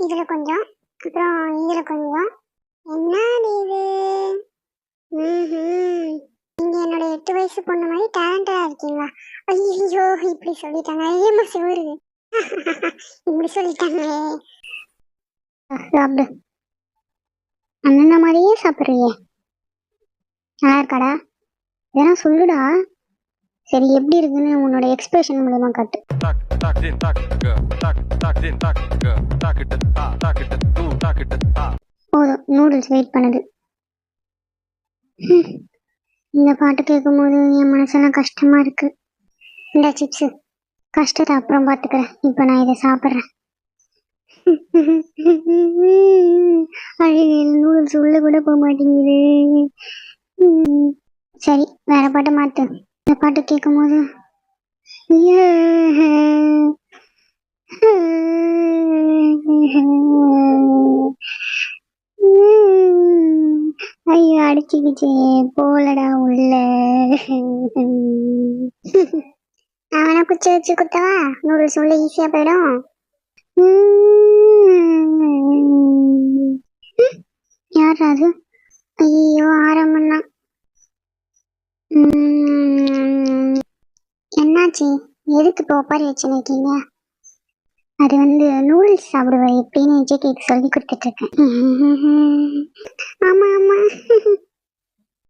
இதுல கொஞ்சம், அப்புறம் இதுல கொஞ்சம். என்னது இது? நீங்க என்னோட 8 வயசு பொண்ணு மாதிரி டேலண்டடா இருக்கீங்களா? ஐயோ, இப்படி சொல்லிட்டாங்க. ஏமா சோறு இப்படி சொல்லிட்டாங்களே. சாப்பிடு. அண்ணன் மாதிரியே சாப்பிட்றியே, நல்லா இருக்காடா? இதெல்லாம் சொல்லுடா. சரி, எப்படி இருக்குன்னு உன்னோட எக்ஸ்பிரஷன் மூலமா காட்டு. போதும், நூடுல்ஸ் வெயிட் பண்ணுது. இந்த பாட்டு கேட்கும் போது என் மனசெல்லாம் கஷ்டமா இருக்கு. இந்த சிப்ஸ் கஷ்டத்தை அப்புறம் பார்த்துக்கிறேன், இப்போ நான் இதை சாப்பிட்றேன். நூடுல்ஸ் உள்ள கூட போக மாட்டேங்குது. சரி, வேற பாட்டை மாத்து. இந்த பாட்டு கேட்கும் போது ஐயோ, அடிச்சுக்கிச்சே, போலடா உள்ள. நான் வேணா குச்சி வச்சு குத்தவா? நூடுல்ஸ் உள்ள ஈஸியா போயிடும். யார் அது? ஐயோ, ஆரம்பம்னா என்னாச்சு? எதுக்கு இப்போ ஒப்பாரி வச்சுருக்கீங்க? அது நூடுல்ஸ் சாப்பிடுவேன் எப்படின்னு ஜேகேக்கு சொல்லி கொடுத்துட்டு இருக்கேன். ஆமா ஆமா